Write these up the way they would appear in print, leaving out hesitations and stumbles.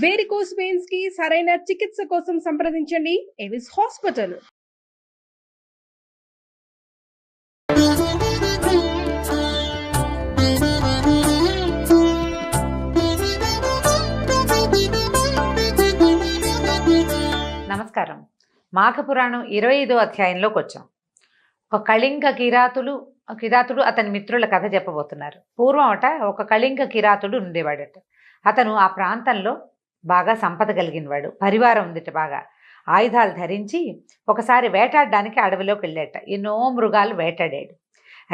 Varicose veins కి సరైన చికిత్స కోసం సంప్రదించండి ఎవిస్ హాస్పిటల్. నమస్కారం. మాఘపురాణం 25వ అధ్యాయంలోకి వచ్చాం. ఒక కళింగ కిరాతుడు అతని మిత్రుల కథ చెప్పబోతున్నారు. పూర్వం ఒక కళింగ కిరాతుడు ఉండేవాడట. అతను ఆ ప్రాంతంలో బాగా సంపద కలిగినవాడు, పరివారం ఉందిట బాగా. ఆయుధాలు ధరించి ఒకసారి వేటాడడానికి అడవిలోకి వెళ్ళాట. ఎన్నో మృగాలు వేటాడాడు.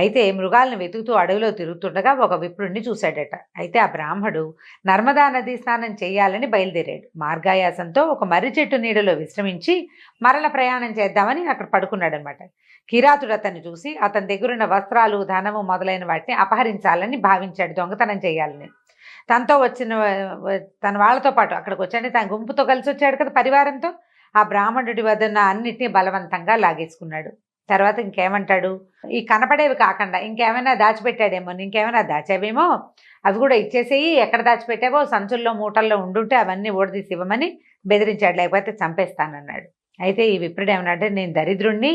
అయితే మృగాలను వెతుకుతూ అడవిలో తిరుగుతుండగా ఒక విప్రుడిని చూశాడట. అయితే ఆ బ్రాహ్మడు నర్మదా నదీ స్నానం చేయాలని బయలుదేరాడు. మార్గాయాసంతో ఒక మర్రి చెట్టు నీడలో విశ్రమించి మరల ప్రయాణం చేద్దామని అక్కడ పడుకున్నాడనమాట. కిరాతుడు అతన్ని చూసి అతని దగ్గరున్న వస్త్రాలు, ధనము మొదలైన వాటిని అపహరించాలని భావించాడు, దొంగతనం చేయాలని. తనతో వచ్చిన తన వాళ్ళతో పాటు అక్కడికి వచ్చాడు. తన గుంపుతో కలిసి వచ్చాడు కదా, పరివారంతో. ఆ బ్రాహ్మణుడి వద్దన్న అన్నిటినీ బలవంతంగా లాగేసుకున్నాడు. తర్వాత ఇంకేమంటాడు, ఈ కనపడేవి కాకుండా ఇంకేమైనా దాచిపెట్టాడేమో, ఇంకేమైనా దాచావేమో అవి కూడా ఇచ్చేసేయి, ఎక్కడ దాచిపెట్టావో సంచుల్లో మూటల్లో ఉండుంటే అవన్నీ ఓడదీసి ఇవ్వమని బెదిరించాడు, లేకపోతే చంపేస్తానన్నాడు. అయితే ఈ విప్రుడు ఏమన్నాడంటే, నేను దరిద్రుణ్ణి,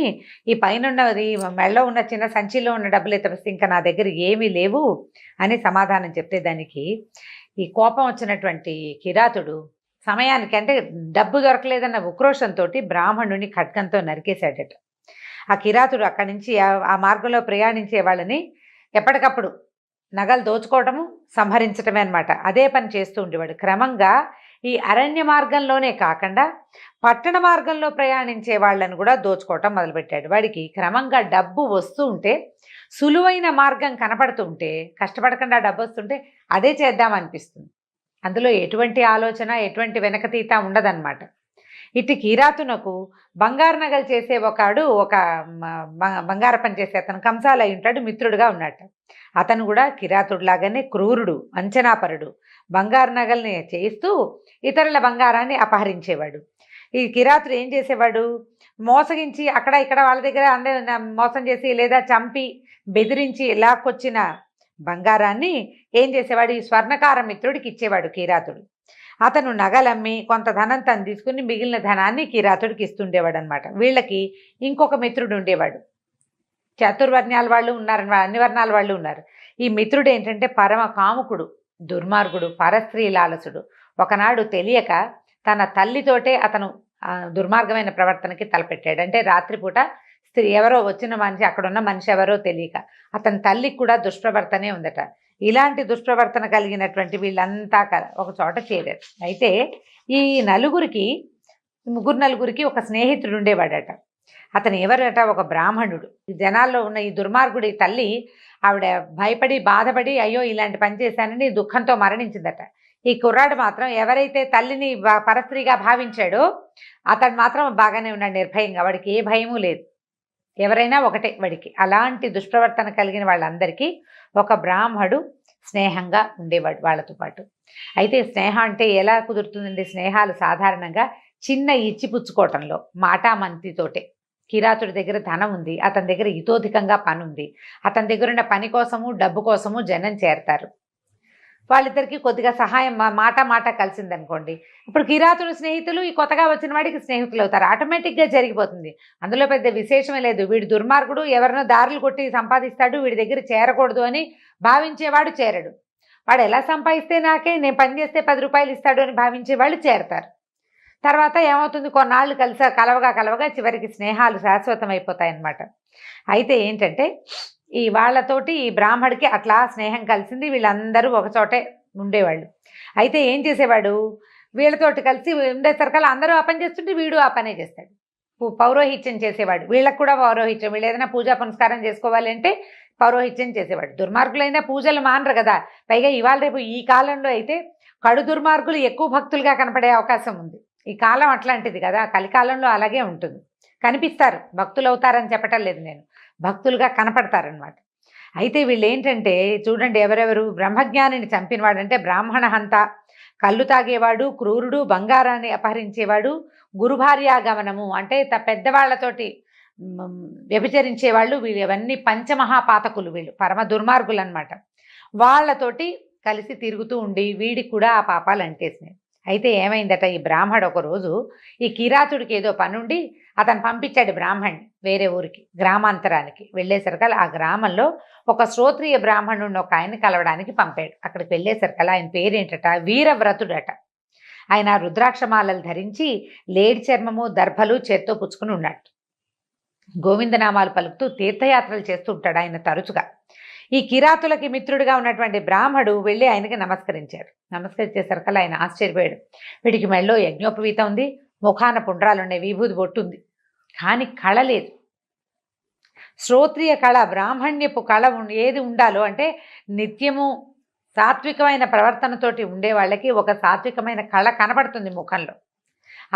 ఈ పైన ఈ మెళ్ళలో ఉన్న చిన్న సంచిలో ఉన్న డబ్బులు తప్పిస్తే ఇంకా నా దగ్గర ఏమీ లేవు అని సమాధానం చెప్తే దానికి ఈ కోపం వచ్చినటువంటి కిరాతుడు సమయానికి, అంటే డబ్బు దొరకలేదన్న ఉక్రోషంతో బ్రాహ్మణుని ఖడ్గంతో నరికేశాడట. ఆ కిరాతుడు అక్కడి నుంచి ఆ మార్గంలో ప్రయాణించే వాళ్ళని ఎప్పటికప్పుడు నగలు దోచుకోవటము, సంహరించటమే అనమాట. అదే పని చేస్తూ ఉండేవాడు. క్రమంగా ఈ అరణ్య మార్గంలోనే కాకుండా పట్టణ మార్గంలో ప్రయాణించే వాళ్ళని కూడా దోచుకోవటం మొదలుపెట్టాడు. వాడికి క్రమంగా డబ్బు వస్తూ ఉంటే, సులువైన మార్గం కనపడుతూ ఉంటే, కష్టపడకుండా డబ్బు వస్తుంటే అదే చేద్దామనిపిస్తుంది. అందులో ఎటువంటి ఆలోచన, ఎటువంటి వెనకతీత ఉండదన్నమాట. ఇటు కిరాతునకు బంగారు నగలు చేసే ఒక బంగార పని చేసే అతను కంసాలు అయి ఉంటాడు, మిత్రుడుగా ఉన్నట్టు. అతను కూడా కిరాతుడిలాగానే క్రూరుడు, అంచనాపరుడు. బంగారు నగల్ని చేస్తూ ఇతరుల బంగారాన్ని అపహరించేవాడు. ఈ కిరాతుడు ఏం చేసేవాడు, మోసగించి అక్కడ ఇక్కడ వాళ్ళ దగ్గర అందరూ మోసం చేసి లేదా చంపి బెదిరించి లాక్కొచ్చిన బంగారాన్ని ఏం చేసేవాడు, ఈ స్వర్ణకార మిత్రుడికి ఇచ్చేవాడు కిరాతుడు. అతను నగలమ్మి కొంత ధనం తను తీసుకుని మిగిలిన ధనాన్ని కిరాతుడికి ఇస్తుండేవాడు అనమాట. వీళ్ళకి ఇంకొక మిత్రుడు ఉండేవాడు. చతుర్వర్ణాల వాళ్ళు ఉన్నారు, అన్ని వర్ణాల వాళ్ళు ఉన్నారు. ఈ మిత్రుడు ఏంటంటే పరమ కాముకుడు, దుర్మార్గుడు, పరస్త్రీ లాలసుడు. ఒకనాడు తెలియక తన తల్లితోటే అతను దుర్మార్గమైన ప్రవర్తనకి తలపెట్టాడు. అంటే రాత్రిపూట స్త్రీ ఎవరో వచ్చిన మనిషి, అక్కడున్న మనిషి ఎవరో తెలియక అతని తల్లికి కూడా దుష్ప్రవర్తనే ఉందట. ఇలాంటి దుష్ప్రవర్తన కలిగినటువంటి వీళ్ళంతా ఒక చోట చేరారు. అయితే ఈ ముగ్గురు నలుగురికి ఒక స్నేహితుడు ఉండేవాడట. అతను ఎవరట, ఒక బ్రాహ్మణుడు. జనాల్లో ఉన్న ఈ దుర్మార్గుడి తల్లి, ఆవిడ భయపడి బాధపడి అయ్యో ఇలాంటి పని చేశానని దుఃఖంతో మరణించిందట. ఈ కుర్రాడు మాత్రం ఎవరైతే తల్లిని పరస్త్రీగా భావించాడో అతడు మాత్రం బాగానే ఉన్నాడు, నిర్భయంగా. వాడికి ఏ భయము లేదు, ఎవరైనా ఒకటే వాడికి. అలాంటి దుష్ప్రవర్తన కలిగిన వాళ్ళందరికీ ఒక బ్రాహ్మడు స్నేహంగా ఉండేవాడు వాళ్ళతో పాటు. అయితే స్నేహం అంటే ఎలా కుదురుతుందండి? స్నేహాలు సాధారణంగా చిన్న ఇచ్చిపుచ్చుకోవటంలో, మాటామంతితోటే. కిరాతుడి దగ్గర ధనం ఉంది, అతని దగ్గర ఇతోధికంగా పని ఉంది. అతని దగ్గర ఉన్న పని కోసము, డబ్బు కోసము జనం చేరతారు. వాళ్ళిద్దరికీ కొద్దిగా సహాయం మాట కలిసిందనుకోండి, ఇప్పుడు కిరాతుడు స్నేహితులు ఈ కొత్తగా వచ్చిన వాడికి స్నేహితులు అవుతారు. ఆటోమేటిక్గా జరిగిపోతుంది. అందులో పెద్ద విశేషమే లేదు. వీడు దుర్మార్గుడు, ఎవరినో దారులు కొట్టి సంపాదిస్తాడు, వీడి దగ్గర చేరకూడదు అని భావించేవాడు చేరడు. వాడు ఎలా సంపాదిస్తే నాకే, నేను పని చేస్తే 10 రూపాయలు ఇస్తాడు అని భావించే వాళ్ళు చేరతారు. తర్వాత ఏమవుతుంది, కొన్నాళ్ళు కలవగా చివరికి స్నేహాలు శాశ్వతం అయిపోతాయన్నమాట. అయితే ఏంటంటే ఈ వాళ్ళతోటి ఈ బ్రాహ్మడికి అట్లా స్నేహం కలిసింది. వీళ్ళందరూ ఒకచోటే ఉండేవాళ్ళు. అయితే ఏం చేసేవాడు, వీళ్ళతోటి కలిసి ఉండేసరికల్లా అందరూ ఆ పని చేస్తుంటే వీడు ఆ పనే చేస్తాడు. పౌరోహిత్యం చేసేవాడు. వీళ్ళకు కూడా పౌరోహిత్యం, వీళ్ళు ఏదైనా పూజా పునస్కారం చేసుకోవాలి అంటే పౌరోహిత్యం చేసేవాడు. దుర్మార్గులైనా పూజలు మానరు కదా. పైగా ఇవాళ రేపు ఈ కాలంలో అయితే కడు దుర్మార్గులు ఎక్కువ భక్తులుగా కనపడే అవకాశం ఉంది. ఈ కాలం అట్లాంటిది కదా, కలికాలంలో అలాగే ఉంటుంది. కనిపిస్తారు, భక్తులు అవుతారని చెప్పటం లేదు నేను, భక్తులుగా కనపడతారనమాట. అయితే వీళ్ళు ఏంటంటే చూడండి, ఎవరెవరు, బ్రహ్మజ్ఞానిని చంపినవాడంటే బ్రాహ్మణ హంత, కళ్ళు తాగేవాడు, క్రూరుడు, బంగారాన్ని అపహరించేవాడు, గురుభార్యాగమనము అంటే పెద్దవాళ్లతోటి వ్యభిచరించేవాళ్ళు. వీళ్ళు ఇవన్నీ పంచమహాపాతకులు, వీళ్ళు పరమ దుర్మార్గులు అనమాట. వాళ్ళతోటి కలిసి తిరుగుతూ ఉండి వీడికి కూడా ఆ పాపాలు అంటేసినాయి. అయితే ఏమైందట, ఈ బ్రాహ్మడు ఒకరోజు ఈ కిరాతుడికి ఏదో పనుండి అతను పంపించాడు బ్రాహ్మణ్ణి వేరే ఊరికి, గ్రామాంతరానికి. వెళ్ళేసరికల్లా ఆ గ్రామంలో ఒక శ్రోత్రియ బ్రాహ్మణుడిని ఒక ఆయన్ని కలవడానికి పంపాడు. అక్కడికి వెళ్ళేసరికల్లా ఆయన పేరేంటట, వీరవ్రతుడట. ఆయన రుద్రాక్షమాలలు ధరించి లేడి చర్మము దర్భలు చేత్తో పుచ్చుకుని ఉన్నాడు. గోవిందనామాలు పలుకుతూ తీర్థయాత్రలు చేస్తూ ఉంటాడు ఆయన తరచుగా. ఈ కిరాతులకి మిత్రుడిగా ఉన్నటువంటి బ్రాహ్మడు వెళ్ళి ఆయనకి నమస్కరించాడు. నమస్కరించేసరికల్లా ఆయన ఆశ్చర్యపోయాడు. వీడికి మెళ్ళో యజ్ఞోపవీతం ఉంది, ముఖాన పుండ్రాలున్నాయి, విభూది బొట్టుంది, కానీ కళ లేదు. శ్రోత్రియ కళ, బ్రాహ్మణ్యపు కళ ఏది ఉండాలో అంటే నిత్యము సాత్వికమైన ప్రవర్తనతోటి ఉండే వాళ్ళకి ఒక సాత్వికమైన కళ కనపడుతుంది ముఖంలో.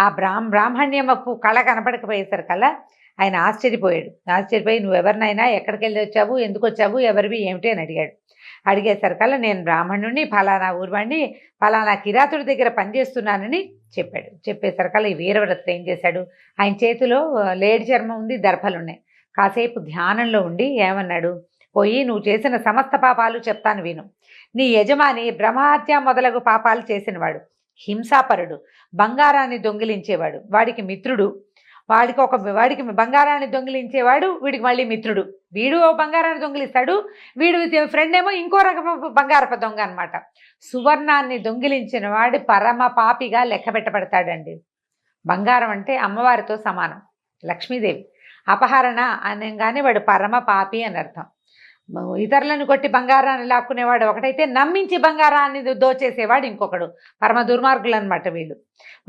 ఆ బ్రాహ్మణ్యమపు కళ కనపడకపోయేసరికల్లా ఆయన ఆశ్చర్యపోయి నువ్వెవరినైనా, ఎక్కడికి వెళ్ళి వచ్చావు, ఎందుకు వచ్చావు, ఎవరివి ఏమిటి అని అడిగాడు. అడిగేసరికల్లా నేను బ్రాహ్మణుడిని, ఫలానా ఊరివాడిని, ఫలానా కిరాతుడి దగ్గర పనిచేస్తున్నానని చెప్పాడు. చెప్పేసరికల్లా ఈ వీరవ్రతుడు ఏం చేశాడు, ఆయన చేతిలో లేడి చర్మం ఉంది, దర్భలున్నాయి. కాసేపు ధ్యానంలో ఉండి ఏమన్నాడు, పోయి నువ్వు చేసిన సమస్త పాపాలు చెప్తాను విను. నీ యజమాని బ్రహ్మహత్య మొదలగు పాపాలు చేసినవాడు, హింసాపరుడు, బంగారాన్ని దొంగిలించేవాడు, వాడికి మిత్రుడు. వాడికి బంగారాన్ని దొంగిలించేవాడు వీడికి మళ్ళీ మిత్రుడు. వీడు బంగారాన్ని దొంగిలిస్తాడు, వీడు ఫ్రెండ్ ఏమో ఇంకో రకపు బంగారపు దొంగ అనమాట. సువర్ణాన్ని దొంగిలించిన వాడు పరమ పాపిగా లెక్క పెట్టబడతాడండి. బంగారం అంటే అమ్మవారితో సమానం, లక్ష్మీదేవి. అపహరణ అనగానే వాడు పరమ పాపి అని అర్థం. ఇతరులను కొట్టి బంగారాన్ని లాక్కునేవాడు ఒకటైతే, నమ్మించి బంగారాన్ని దోచేసేవాడు ఇంకొకడు. పరమ దుర్మార్గులు అనమాట వీళ్ళు.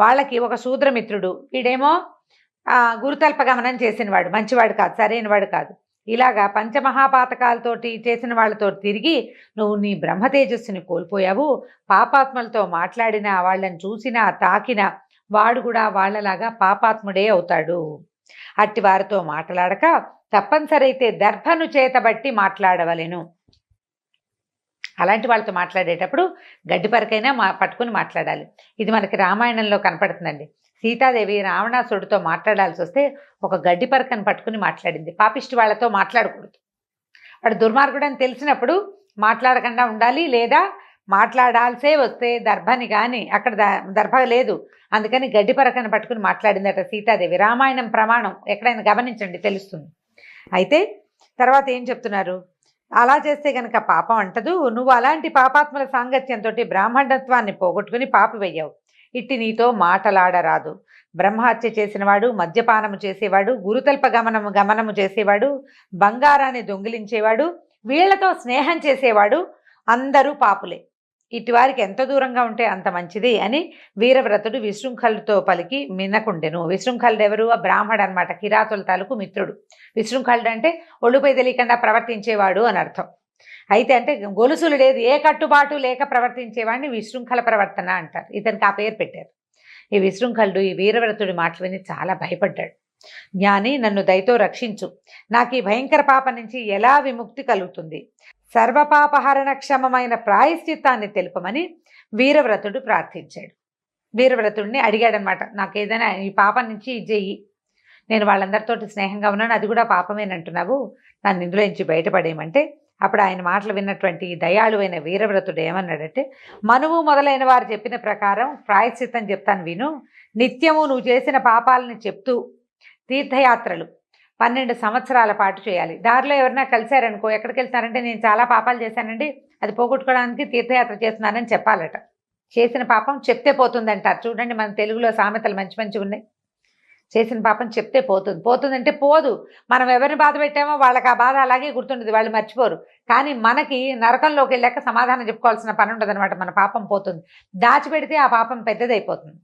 వాళ్ళకి ఒక శూద్రమిత్రుడు, వీడేమో గురుతల్ప గమనం చేసినవాడు, మంచివాడు కాదు, సరైనవాడు కాదు. ఇలాగా పంచమహాపాతకాలతోటి చేసిన వాళ్ళతో తిరిగి నువ్వు నీ బ్రహ్మ తేజస్సుని కోల్పోయావు. పాపాత్మలతో మాట్లాడినా, వాళ్ళని చూసినా, తాకినా వాడు కూడా వాళ్ళలాగా పాపాత్ముడే అవుతాడు. అట్టి వారితో మాట్లాడక తప్పనిసరి అయితే దర్భను చేతబట్టి మాట్లాడవలెను. అలాంటి వాళ్ళతో మాట్లాడేటప్పుడు గడ్డిపరకైనా పట్టుకుని మాట్లాడాలి. ఇది మనకి రామాయణంలో కనపడుతుందండి. సీతాదేవి రావణాసుడితో మాట్లాడాల్సి వస్తే ఒక గడ్డిపరకను పట్టుకుని మాట్లాడింది. పాపిష్టి వాళ్ళతో మాట్లాడకూడదు. వాడు దుర్మార్గుడు అని తెలిసినప్పుడు మాట్లాడకుండా ఉండాలి. లేదా మాట్లాడాల్సే వస్తే దర్భని కానీ, అక్కడ దర్భ లేదు, అందుకని గడ్డిపరకను పట్టుకుని మాట్లాడిందట సీతాదేవి. రామాయణం ప్రమాణం ఎక్కడైనా గమనించండి, తెలుస్తుంది. అయితే తర్వాత ఏం చెప్తున్నారు, అలా చేస్తే గనక పాపం అంటదు. నువ్వు అలాంటి పాపాత్మల సాంగత్యంతో బ్రాహ్మణత్వాన్ని పోగొట్టుకుని పాపివయ్యావు. ఇట్టి నీతో మాటలాడరాదు. బ్రహ్మహత్య చేసినవాడు, మద్యపానము చేసేవాడు, గురుతల్ప గమనము చేసేవాడు, బంగారాన్ని దొంగిలించేవాడు, వీళ్లతో స్నేహం చేసేవాడు అందరూ పాపులే. ఇటు వారికి ఎంత దూరంగా ఉంటే అంత మంచిది అని వీరవ్రతుడు విశృంఖలుతో పలికి మిన్నకుండెను. విశృంఖలుడు ఎవరు? ఆ బ్రాహ్మడు అనమాట, కిరాతుల తాలూకు మిత్రుడు. విశృంఖలుడు అంటే ఒళ్ళుపై తెలియకుండా ప్రవర్తించేవాడు అని అర్థం. అయితే అంటే గొలుసులు లేదు, ఏ కట్టుబాటు లేక ప్రవర్తించేవాడిని విశృంఖల ప్రవర్తన అంటారు. ఇతనికి ఆ పేరు పెట్టారు. ఈ విశృంఖలుడు ఈ వీరవ్రతుడి మాటలు విని చాలా భయపడ్డాడు. జ్ఞాని, నన్ను దయతో రక్షించు, నాకు ఈ భయంకర పాప నుంచి ఎలా విముక్తి కలుగుతుంది? సర్వపాపహరణ క్షమమైన ప్రాయశ్చిత్తాన్ని తెలుపమని వీరవ్రతుడు ప్రార్థించాడు. వీరవ్రతుడిని అడిగాడనమాట, నాకు ఏదైనా ఈ పాపం నుంచి చెయ్యి, నేను వాళ్ళందరితోటి స్నేహంగా ఉన్నాను, అది కూడా పాపమేనంటున్నావు, నన్ను ఇందులో నుంచి బయటపడేయమంటే అప్పుడు ఆయన మాటలు విన్నటువంటి దయాళువైన వీరవ్రతుడు ఏమన్నాడంటే, మనువు మొదలైన వారు చెప్పిన ప్రకారం ప్రాయశ్చిత్తం చెప్తాను విను. నిత్యము నువ్వు చేసిన పాపాలని చెప్తూ తీర్థయాత్రలు 12 సంవత్సరాల పాటు చేయాలి. దారిలో ఎవరైనా కలిశారనుకో, ఎక్కడికి వెళ్తారంటే నేను చాలా పాపాలు చేశానండి, అది పోగొట్టుకోవడానికి తీర్థయాత్ర చేస్తున్నానని చెప్పాలట. చేసిన పాపం చెప్తే పోతుందంటారు. చూడండి, మన తెలుగులో సామెతలు మంచి మంచి ఉన్నాయి. చేసిన పాపం చెప్తే పోతుందంటే పోదు. మనం ఎవరిని బాధ పెట్టామో వాళ్ళకి ఆ బాధ అలాగే గుర్తుండదు, వాళ్ళు మర్చిపోరు. కానీ మనకి నరకంలోకి వెళ్ళాక సమాధానం చెప్పుకోవాల్సిన పని ఉండదు అనమాట. మన పాపం పోతుంది. దాచిపెడితే ఆ పాపం పెద్దదైపోతుంది.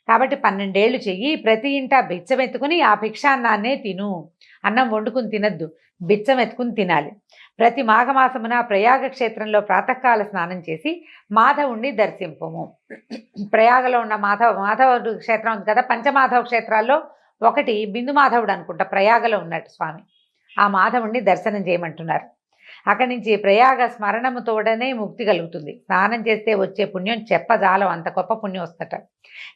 కాబట్టి 12 ఏళ్ళు చెయ్యి, ప్రతి ఇంట బిచ్చం ఎత్తుకుని ఆ భిక్షాన్నాన్నే తిను. అన్నం వండుకుని తినద్దు, బిచ్చం ఎత్తుకుని తినాలి. ప్రతి మాఘమాసమున ప్రయాగ క్షేత్రంలో ప్రాతకాల స్నానం చేసి మాధవుణ్ణి దర్శింపము. ప్రయాగలో ఉన్న మాధవుడు క్షేత్రం ఉంది కదా, పంచమాధవ క్షేత్రాల్లో ఒకటి బిందు మాధవుడు అనుకుంటా, ప్రయాగలో ఉన్నట్టు స్వామి. ఆ మాధవుణ్ణి దర్శనం చేయమంటున్నారు. అక్కడి నుంచి ప్రయాగ స్మరణముతోడనే ముక్తి కలుగుతుంది. స్నానం చేస్తే వచ్చే పుణ్యం చెప్పజాలం, అంత గొప్ప పుణ్యం వస్తట.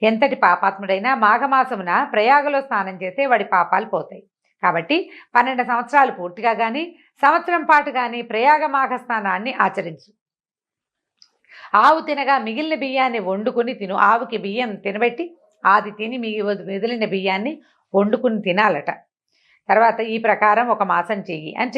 ఎంతటి పాపాత్ముడైనా మాఘమాసమున ప్రయాగలో స్నానం చేస్తే వాడి పాపాలు పోతాయి. కాబట్టి 12 సంవత్సరాలు పూర్తిగా కానీ సంవత్సరం పాటు కానీ ప్రయాగ మాఘ స్నానాన్ని ఆచరించు. ఆవు తినగా మిగిలిన బియ్యాన్ని వండుకుని తిను. ఆవుకి బియ్యం తినబెట్టి అది తిని మిగిలిన బియ్యాన్ని వండుకుని తినాలట. తర్వాత ఈ ప్రకారం 1 మాసం చెయ్యి అని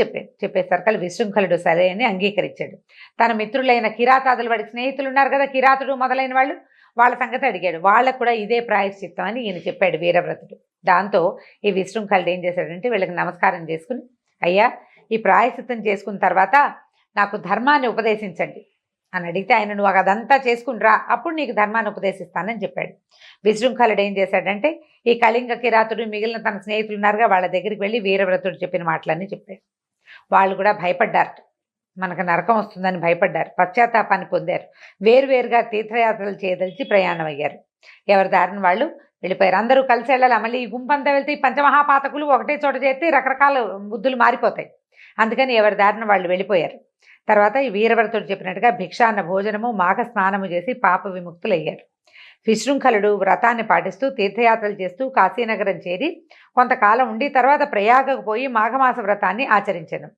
చెప్పేసరికి విశృంఖలుడు సరే అని అంగీకరించాడు. తన మిత్రులైన కిరాతాదులు, వాడి స్నేహితులు ఉన్నారు కదా, కిరాతుడు మొదలైన వాళ్ళు, వాళ్ళ సంగతి అడిగాడు. వాళ్ళకు కూడా ఇదే ప్రాయశ్చిత్తం అని ఈయన చెప్పాడు వీరవ్రతుడు. దాంతో ఈ విశృంఖలుడు ఏం చేశాడంటే వీళ్ళకి నమస్కారం చేసుకుని, అయ్యా ఈ ప్రాయశ్చిత్తం చేసుకున్న తర్వాత నాకు ధర్మాన్ని ఉపదేశించండి అని అడిగితే ఆయన, నువ్వు అదంతా చేసుకుని రా, అప్పుడు నీకు ధర్మాన్ని ఉపదేశిస్తానని చెప్పాడు. విశృంఖలుడు ఏం చేశాడంటే ఈ కళింగ కిరాతుడు మిగిలిన తన స్నేహితులు ఉన్నారుగా, వాళ్ళ దగ్గరికి వెళ్ళి వీరవ్రతుడు చెప్పిన మాటలన్నీ చెప్పాడు. వాళ్ళు కూడా భయపడ్డారు, మనకు నరకం వస్తుందని భయపడ్డారు, పశ్చాత్తాపాన్ని పొందారు. వేరువేరుగా తీర్థయాత్రలు చేయదలిచి ప్రయాణం అయ్యారు. ఎవరి దారిని వాళ్ళు వెళ్ళిపోయారు. అందరూ కలిసి వెళ్ళాలి. మళ్ళీ ఈ గుంపంతా వెళ్తే ఈ పంచమహాపాతకులు ఒకటే చోట చేస్తే రకరకాల బుద్ధులు మారిపోతాయి. అందుకని ఎవరి దారిన వాళ్ళు వెళ్ళిపోయారు. తర్వాత ఈ వీరవ్రతుడు చెప్పినట్టుగా భిక్షాన్న భోజనము, మాఘ స్నానము చేసి పాప విముక్తులయ్యారు. విశృంఖలుడు వ్రతాన్ని పాటిస్తూ తీర్థయాత్రలు చేస్తూ కాశీనగరం చేరి కొంతకాలం ఉండి తర్వాత ప్రయాగకు పోయి మాఘమాస వ్రతాన్ని ఆచరించెను.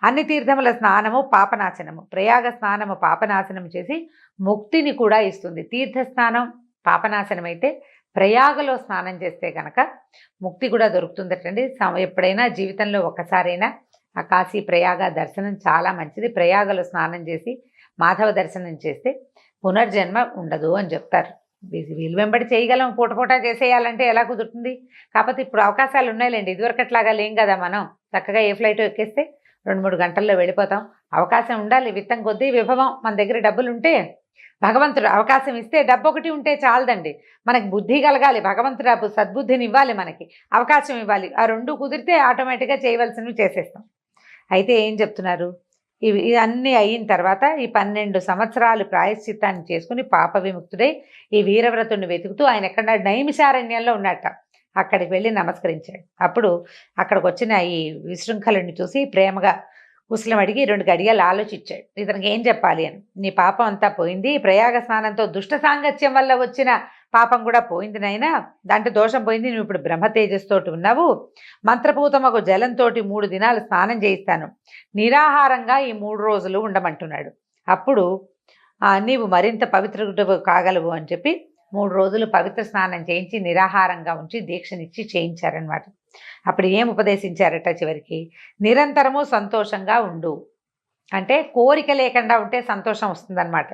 అన్ని తీర్థముల స్నానము పాపనాశనము. ప్రయాగ స్నానము పాపనాశనం చేసి ముక్తిని కూడా ఇస్తుంది. తీర్థ స్నానం పాపనాశనం అయితే ప్రయాగలో స్నానం చేస్తే కనుక ముక్తి కూడా దొరుకుతుందటండి. ఎప్పుడైనా జీవితంలో ఒక్కసారైనా ఆ కాశీ ప్రయాగ దర్శనం చాలా మంచిది. ప్రయాగలో స్నానం చేసి మాధవ దర్శనం చేస్తే పునర్జన్మ ఉండదు అని చెప్తారు. వీలు వెంబడి చేయగలం, పూట చేసేయాలంటే ఎలా కుదురుతుంది? కాకపోతే ఇప్పుడు అవకాశాలు ఉన్నాయిలేండి, ఇదివరకట్లాగా లేం కదా. మనం చక్కగా ఏ ఫ్లైట్ ఎక్కేస్తే 2-3 గంటల్లో వెళ్ళిపోతాం. అవకాశం ఉండాలి, విత్తం కొద్దీ విభవం. మన దగ్గర డబ్బులు ఉంటే, భగవంతుడు అవకాశం ఇస్తే, డబ్బు ఒకటి ఉంటే చాలదండి, మనకి బుద్ధి కలగాలి. భగవంతుడు సద్బుద్ధిని ఇవ్వాలి, మనకి అవకాశం ఇవ్వాలి. ఆ 2 కుదిరితే ఆటోమేటిక్గా చేయవలసినవి చేసేస్తాం. అయితే ఏం చెప్తున్నారు, ఇవన్నీ అయిన తర్వాత ఈ 12 సంవత్సరాలు ప్రాయశ్చిత్తాన్ని చేసుకుని పాప విముక్తుడై ఈ వీరవ్రతుడిని వెతుకుతూ ఆయన ఎక్కడ నైమిషారణ్యంలో ఉన్నట్ట. అక్కడికి వెళ్ళి నమస్కరించాడు. అప్పుడు అక్కడికి వచ్చిన ఈ విశృంఖలుడిని చూసి ప్రేమగా కుశలం అడిగి 2 గడియలు ఆలోచించాడు. ఇతనికి ఏం చెప్పాలి అని. నీ పాపం అంతా పోయింది, ప్రయాగ స్నానంతో దుష్ట సాంగత్యం వల్ల వచ్చిన పాపం కూడా పోయింది నాయనా, దాంట్లో దోషం పోయింది. నువ్వు ఇప్పుడు బ్రహ్మ తేజస్తోటి ఉన్నావు. మంత్రపూతమకు జలంతో 3 దినాలు స్నానం చేయిస్తాను, నిరాహారంగా ఈ 3 రోజులు ఉండమంటున్నాడు. అప్పుడు నీవు మరింత పవిత్రుడు కాగలవు అని చెప్పి 3 రోజులు పవిత్ర స్నానం చేయించి నిరాహారంగా ఉంచి దీక్షనిచ్చి చేయించారనమాట. అప్పుడు ఏం ఉపదేశించారట చివరికి, నిరంతరము సంతోషంగా ఉండు, అంటే కోరిక లేకుండా ఉంటే సంతోషం వస్తుందన్నమాట.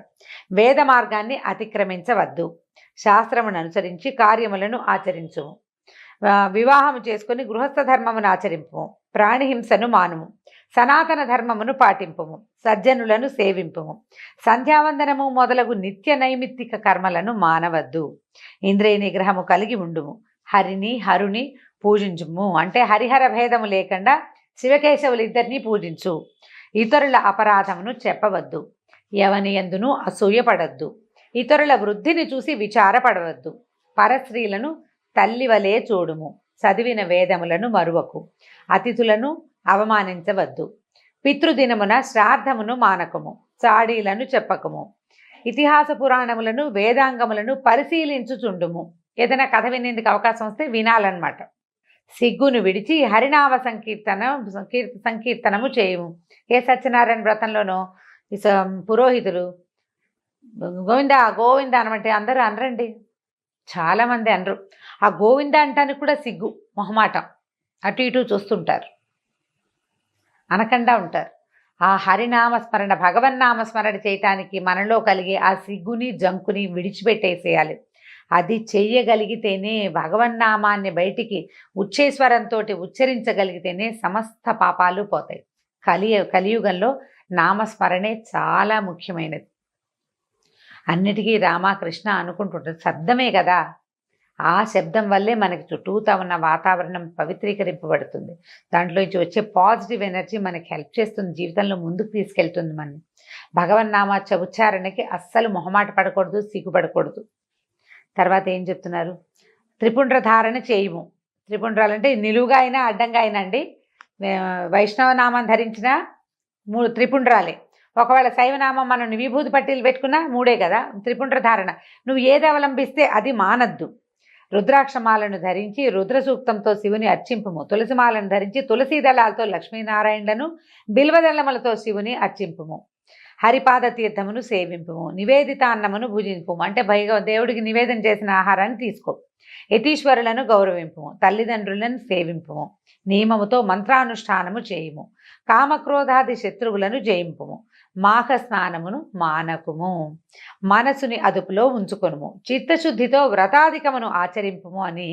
వేద మార్గాన్ని అతిక్రమించవద్దు, శాస్త్రమును అనుసరించి కార్యములను ఆచరించు, వివాహము చేసుకుని గృహస్థ ధర్మమును ఆచరింపు, ప్రాణిహింసను మానుము, సనాతన ధర్మమును పాటింపుము, సజ్జనులను సేవింపుము, సంధ్యావందనము మొదలగు నిత్య నైమిత్తిక కర్మలను మానవద్దు, ఇంద్రియ నిగ్రహము కలిగి ఉండుము, హరుని పూజించుము, అంటే హరిహర భేదము లేకుండా శివకేశవులు ఇద్దరినీ పూజించు, ఇతరుల అపరాధమును చెప్పవద్దు, ఎవని యందును అసూయపడద్దు, ఇతరుల వృద్ధిని చూసి విచారపడవద్దు, పరస్త్రీలను తల్లివలే చూడుము, చదివిన వేదములను మరువకు, అతిథులను అవమానించవద్దు, పితృదినమున శ్రాద్ధమును మానకము, చాడీలను చెప్పకము, ఇతిహాస పురాణములను వేదాంగములను పరిశీలించుచుండుము. ఏదైనా కథ వినేందుకు అవకాశం వస్తే వినాలన్నమాట. సిగ్గును విడిచి హరినామ సంకీర్తనము చేయము. ఏ సత్యనారాయణ వ్రతంలోనో పురోహితులు గోవింద గోవింద అనమంటే అందరూ అనరండి, చాలామంది అనరు. ఆ గోవింద అంటానికి కూడా సిగ్గు, మొహమాటం, అటు ఇటు చూస్తుంటారు, అనకుండా ఉంటారు. ఆ హరినామస్మరణ, భగవన్నామస్మరణ చేయటానికి మనలో కలిగే ఆ సిగ్గుని జంకుని విడిచిపెట్టేసేయాలి. అది చెయ్యగలిగితేనే, భగవన్నామాన్ని బయటికి ఉచ్చేశ్వరంతో ఉచ్చరించగలిగితేనే సమస్త పాపాలు పోతాయి. కలియుగంలో నామస్మరణే చాలా ముఖ్యమైనది. అన్నిటికీ రామకృష్ణ అనుకుంటుంటారు, శబ్దమే కదా. ఆ శబ్దం వల్లే మనకి చుట్టూతా ఉన్న వాతావరణం పవిత్రీకరింపబడుతుంది. దాంట్లోంచి వచ్చే పాజిటివ్ ఎనర్జీ మనకి హెల్ప్ చేస్తుంది, జీవితంలో ముందుకు తీసుకెళ్తుంది మనని. భగవన్నామ ఉచ్చారణకి అస్సలు మొహమాట పడకూడదు, సిగ్గుపడకూడదు. తర్వాత ఏం చెప్తున్నారు, త్రిపుండ్ర ధారణ చేయము. త్రిపుండ్రాలంటే నిలువుగా అయినా అడ్డంగా అయినా అండి. వైష్ణవనామం ధరించిన 3 త్రిపుండ్రాలే. ఒకవేళ శైవనామం మనం విభూతి పట్టీలు పెట్టుకున్నా 3 కదా. త్రిపుండ్ర ధారణ నువ్వు ఏది అవలంబిస్తే అది మానద్దు. రుద్రాక్షమాలను ధరించి రుద్ర సూక్తంతో శివుని అర్చింపుము, తులసిమాలను ధరించి తులసీ దళాలతో లక్ష్మీనారాయణలను, బిల్వదళములతో శివుని అర్చింపుము, హరిపాద తీర్థమును సేవింపుము, నివేదిత అన్నమును భుజింపుము, అంటే దేవుడికి నివేదన చేసిన ఆహారాన్ని తీసుకో. యతీశ్వరులను గౌరవింపుము, తల్లిదండ్రులను సేవింపుము, నియమముతో మంత్రానుష్ఠానము చేయుము, కామక్రోధాది శత్రువులను జయింపుము, మాఘ స్నానమును మానకుము, మనసుని అదుపులో ఉంచుకొనుము, చిత్తశుద్ధితో వ్రతాధికమును ఆచరింపుము అని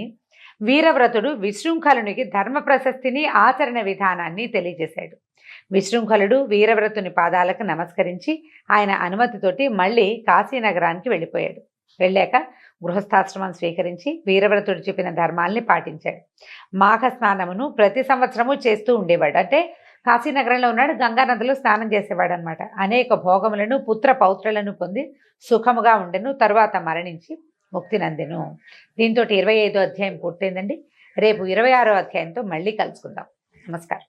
వీరవ్రతుడు విశృంఖలునికి ధర్మ ప్రశస్తిని ఆచరణ విధానాన్ని తెలియజేశాడు. విశృంఖలుడు వీరవ్రతుని పాదాలకు నమస్కరించి ఆయన అనుమతితోటి మళ్ళీ కాశీనగరానికి వెళ్ళిపోయాడు. వెళ్ళాక గృహస్థాశ్రమం స్వీకరించి వీరవ్రతుడు చెప్పిన ధర్మాల్ని పాటించాడు. మాఘ స్నానమును ప్రతి సంవత్సరము చేస్తూ ఉండేవాడు. అంటే కాశీనగరంలో ఉన్నాడు, గంగానదిలో స్నానం చేసేవాడు అనమాట. అనేక భోగములను పుత్ర పౌత్రులను పొంది సుఖముగా ఉండెను. తరువాత మరణించి ముక్తి నందెను. దీంతో 25వ అధ్యాయం పూర్తయిందండి. రేపు 26వ అధ్యాయంతో మళ్ళీ కలుసుకుందాం. నమస్కారం.